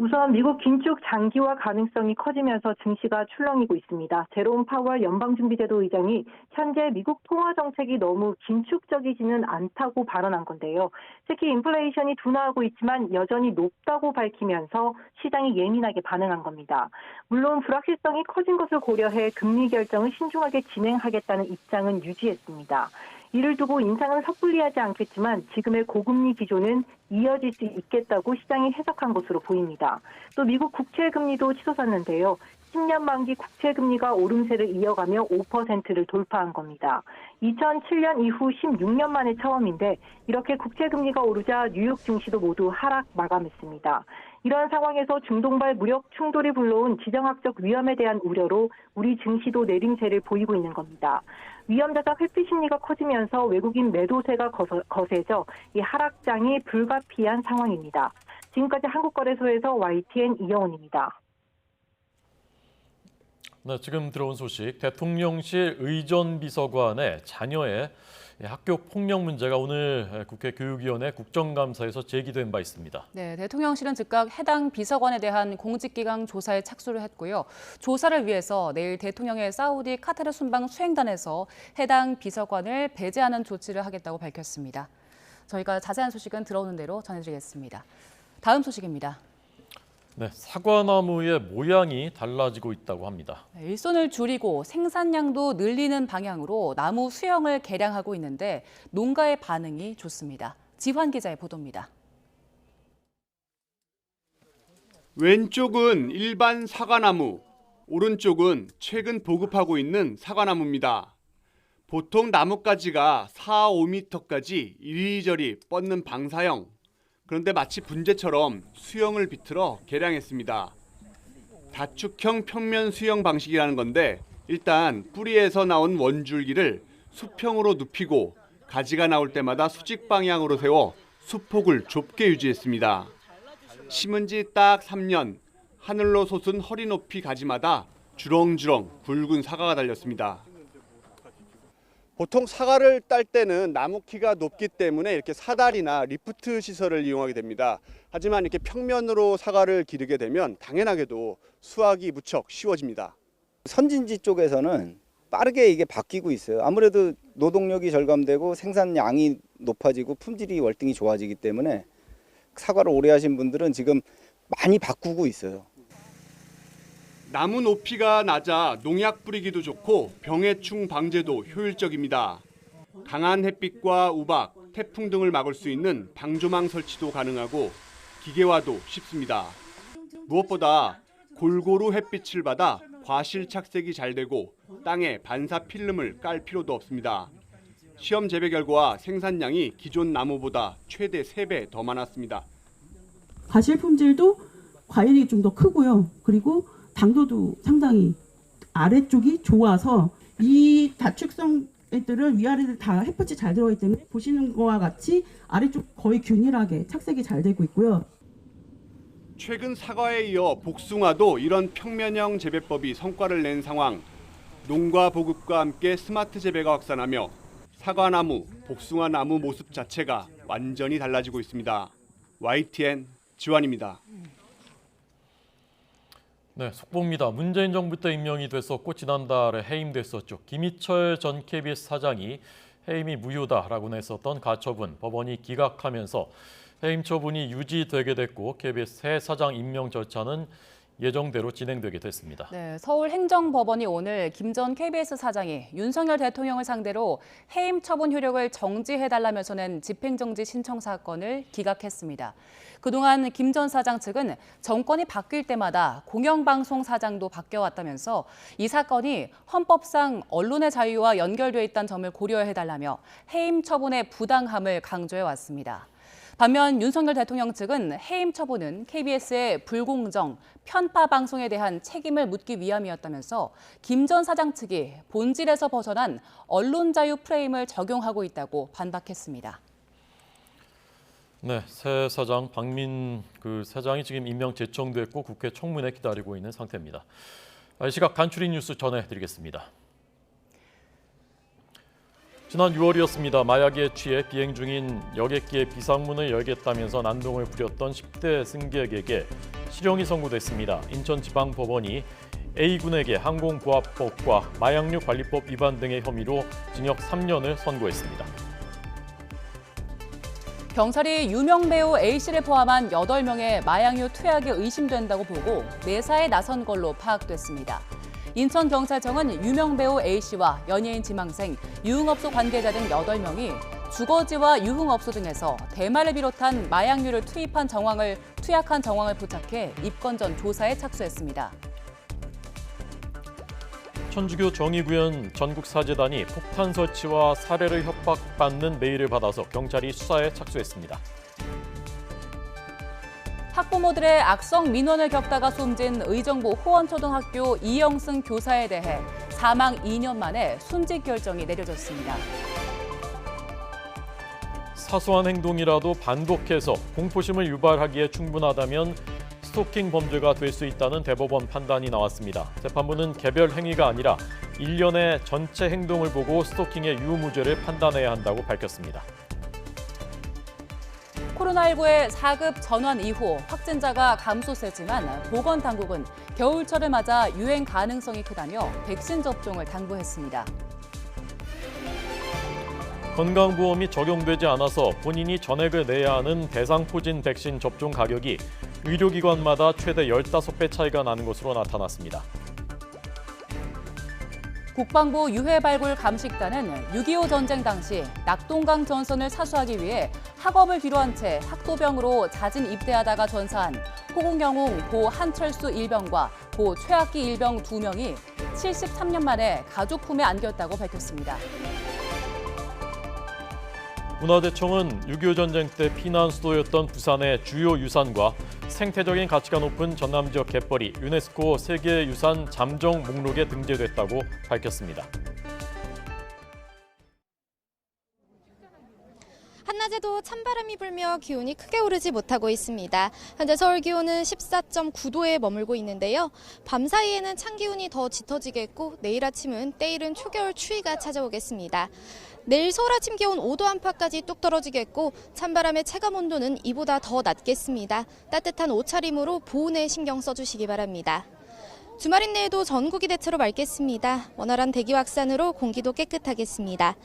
우선 미국 긴축 장기화 가능성이 커지면서 증시가 출렁이고 있습니다. 제롬 파월 연방준비제도 의장이 현재 미국 통화 정책이 너무 긴축적이지는 않다고 발언한 건데요. 특히 인플레이션이 둔화하고 있지만 여전히 높다고 밝히면서 시장이 예민하게 반응한 겁니다. 물론 불확실성이 커진 것을 고려해 금리 결정을 신중하게 진행하겠다는 입장은 유지했습니다. 이를 두고 인상을 섣불리 하지 않겠지만 지금의 고금리 기조는 이어질 수 있겠다고 시장이 해석한 것으로 보입니다. 또 미국 국채 금리도 치솟았는데요. 10년 만기 국채 금리가 오름세를 이어가며 5%를 돌파한 겁니다. 2007년 이후 16년 만에 처음인데 이렇게 국채 금리가 오르자 뉴욕 증시도 모두 하락 마감했습니다. 이러한 상황에서 중동발 무력 충돌이 불러온 지정학적 위험에 대한 우려로 우리 증시도 내림세를 보이고 있는 겁니다. 위험자산 회피 심리가 커지면서 외국인 매도세가 거세져 이 하락장이 불가피한 상황입니다. 지금까지 한국거래소에서 YTN 이영훈입니다. 네, 지금 들어온 소식, 대통령실 의전비서관의 자녀의 학교 폭력 문제가 오늘 국회 교육위원회 국정감사에서 제기된 바 있습니다. 네, 대통령실은 즉각 해당 비서관에 대한 공직기강 조사에 착수를 했고요. 조사를 위해서 내일 대통령의 사우디 카타르 순방 수행단에서 해당 비서관을 배제하는 조치를 하겠다고 밝혔습니다. 저희가 자세한 소식은 들어오는 대로 전해드리겠습니다. 다음 소식입니다. 네, 사과나무의 모양이 달라지고 있다고 합니다. 일손을 줄이고 생산량도 늘리는 방향으로 나무 수영을 개량하고 있는데 농가의 반응이 좋습니다. 지환 기자의 보도입니다. 왼쪽은 일반 사과나무, 오른쪽은 최근 보급하고 있는 사과나무입니다. 보통 나뭇가지가 4-5m까지 이리저리 뻗는 방사형, 그런데 마치 분재처럼 수영을 비틀어 개량했습니다. 다축형 평면 수영 방식이라는 건데 일단 뿌리에서 나온 원줄기를 수평으로 눕히고 가지가 나올 때마다 수직 방향으로 세워 수폭을 좁게 유지했습니다. 심은 지 딱 3년, 하늘로 솟은 허리 높이 가지마다 주렁주렁 굵은 사과가 달렸습니다. 보통 사과를 딸 때는 나무 키가 높기 때문에 이렇게 사다리나 리프트 시설을 이용하게 됩니다. 하지만 이렇게 평면으로 사과를 기르게 되면 당연하게도 수확이 무척 쉬워집니다. 선진지 쪽에서는 빠르게 이게 바뀌고 있어요. 아무래도 노동력이 절감되고 생산량이 높아지고 품질이 월등히 좋아지기 때문에 사과를 오래 하신 분들은 지금 많이 바꾸고 있어요. 나무 높이가 낮아 농약 뿌리기도 좋고 병해충 방제도 효율적입니다. 강한 햇빛과 우박, 태풍 등을 막을 수 있는 방조망 설치도 가능하고 기계화도 쉽습니다. 무엇보다 골고루 햇빛을 받아 과실 착색이 잘 되고 땅에 반사 필름을 깔 필요도 없습니다. 시험 재배 결과 생산량이 기존 나무보다 최대 3배 더 많았습니다. 과실 품질도 과일이 좀 더 크고요. 그리고 당도도 상당히 아래쪽이 좋아서 이 다축성 애들은 위아래를 다 햇볕이 잘 들어가기 때문에 보시는 거와 같이 아래쪽 거의 균일하게 착색이 잘 되고 있고요. 최근 사과에 이어 복숭아도 이런 평면형 재배법이 성과를 낸 상황. 농가 보급과 함께 스마트 재배가 확산하며 사과나무, 복숭아나무 모습 자체가 완전히 달라지고 있습니다. YTN 지환입니다. 네, 속보입니다. 문재인 정부 때 임명이 됐었고 지난달에 해임됐었죠. 김희철 전 KBS 사장이 해임이 무효다라고 냈었던 가처분 법원이 기각하면서 해임 처분이 유지되게 됐고 KBS 새 사장 임명 절차는 예정대로 진행되게 됐습니다. 네, 서울행정법원이 오늘 김 전 KBS 사장이 윤석열 대통령을 상대로 해임 처분 효력을 정지해달라면서 낸 집행정지 신청 사건을 기각했습니다. 그동안 김 전 사장 측은 정권이 바뀔 때마다 공영방송 사장도 바뀌어왔다면서 이 사건이 헌법상 언론의 자유와 연결돼 있다는 점을 고려해달라며 해임 처분의 부당함을 강조해왔습니다. 반면 윤석열 대통령 측은 해임 처분은 KBS의 불공정, 편파 방송에 대한 책임을 묻기 위함이었다면서 김 전 사장 측이 본질에서 벗어난 언론 자유 프레임을 적용하고 있다고 반박했습니다. 네, 새 사장 박민 사장이 지금 임명 제청됐고 국회 청문회 기다리고 있는 상태입니다. 이 시각 간추린 뉴스 전해드리겠습니다. 지난 6월이었습니다. 마약에 취해 비행 중인 여객기의 비상문을 열겠다면서 난동을 부렸던 10대 승객에게 실형이 선고됐습니다. 인천지방법원이 A군에게 항공보안법과 마약류 관리법 위반 등의 혐의로 징역 3년을 선고했습니다. 경찰이 유명 배우 A씨를 포함한 8명의 마약류 투약이 의심된다고 보고 내사에 나선 걸로 파악됐습니다. 인천경찰청은 유명 배우 A씨와 연예인 지망생, 유흥업소 관계자 등 8명이 주거지와 유흥업소 등에서 대마를 비롯한 마약류를 투약한 정황을 포착해 입건 전 조사에 착수했습니다. 천주교 정의구현 전국사재단이 폭탄 설치와 살해를 협박받는 메일을 받아서 경찰이 수사에 착수했습니다. 학부모들의 악성 민원을 겪다가 숨진 의정부 호원초등학교 이영승 교사에 대해 사망 2년 만에 순직 결정이 내려졌습니다. 사소한 행동이라도 반복해서 공포심을 유발하기에 충분하다면 스토킹 범죄가 될 수 있다는 대법원 판단이 나왔습니다. 재판부는 개별 행위가 아니라 일련의 전체 행동을 보고 스토킹의 유무죄를 판단해야 한다고 밝혔습니다. 코로나19의 4급 전환 이후 확진자가 감소세지만 보건당국은 겨울철을 맞아 유행 가능성이 크다며 백신 접종을 당부했습니다. 건강보험이 적용되지 않아서 본인이 전액을 내야 하는 대상포진 백신 접종 가격이 의료기관마다 최대 15배 차이가 나는 것으로 나타났습니다. 국방부 유해발굴 감식단은 6.25 전쟁 당시 낙동강 전선을 사수하기 위해 학업을 뒤로한 채 학도병으로 자진 입대하다가 전사한 호국영웅 고 한철수 일병과 고 최학기 일병 2명이 73년 만에 가족 품에 안겼다고 밝혔습니다. 문화재청은 6.25 전쟁 때 피난 수도였던 부산의 주요 유산과 생태적인 가치가 높은 전남 지역 갯벌이 유네스코 세계유산 잠정 목록에 등재됐다고 밝혔습니다. 한낮에도 찬바람이 불며 기온이 크게 오르지 못하고 있습니다. 현재 서울 기온은 14.9도에 머물고 있는데요. 밤 사이에는 찬 기온이 더 짙어지겠고 내일 아침은 때이른 초겨울 추위가 찾아오겠습니다. 내일 서울 아침 기온 5도 안팎까지 뚝 떨어지겠고 찬바람의 체감 온도는 이보다 더 낮겠습니다. 따뜻한 옷차림으로 보온에 신경 써주시기 바랍니다. 주말인 내에도 전국이 대체로 맑겠습니다. 원활한 대기 확산으로 공기도 깨끗하겠습니다.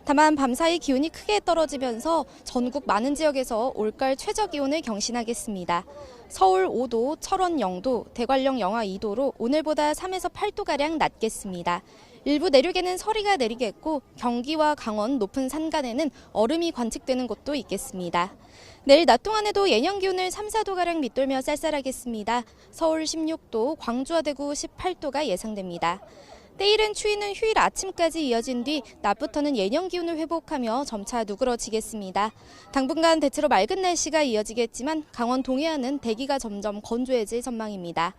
다만 밤사이 기온이 크게 떨어지면서 전국 많은 지역에서 올가을 최저 기온을 경신하겠습니다. 서울 5도, 철원 0도, 대관령 영하 2도로 오늘보다 3에서 8도가량 낮겠습니다. 일부 내륙에는 서리가 내리겠고 경기와 강원 높은 산간에는 얼음이 관측되는 곳도 있겠습니다. 내일 낮 동안에도 예년 기온을 3, 4도가량 밑돌며 쌀쌀하겠습니다. 서울 16도, 광주와 대구 18도가 예상됩니다. 때이른 추위는 휴일 아침까지 이어진 뒤 낮부터는 예년 기온을 회복하며 점차 누그러지겠습니다. 당분간 대체로 맑은 날씨가 이어지겠지만 강원 동해안은 대기가 점점 건조해질 전망입니다.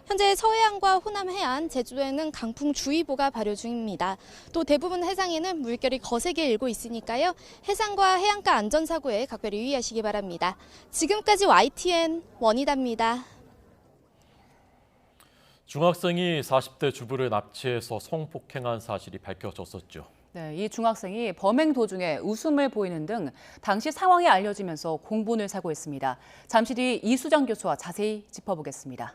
현재 서해안과 호남 해안, 제주도에는 강풍주의보가 발효 중입니다. 또 대부분 해상에는 물결이 거세게 일고 있으니까요. 해상과 해안가 안전사고에 각별히 유의하시기 바랍니다. 지금까지 YTN 원희다입니다. 중학생이 40대 주부를 납치해서 성폭행한 사실이 밝혀졌었죠. 네, 이 중학생이 범행 도중에 웃음을 보이는 등 당시 상황이 알려지면서 공분을 사고 있습니다. 잠시 뒤 이수정 교수와 자세히 짚어보겠습니다.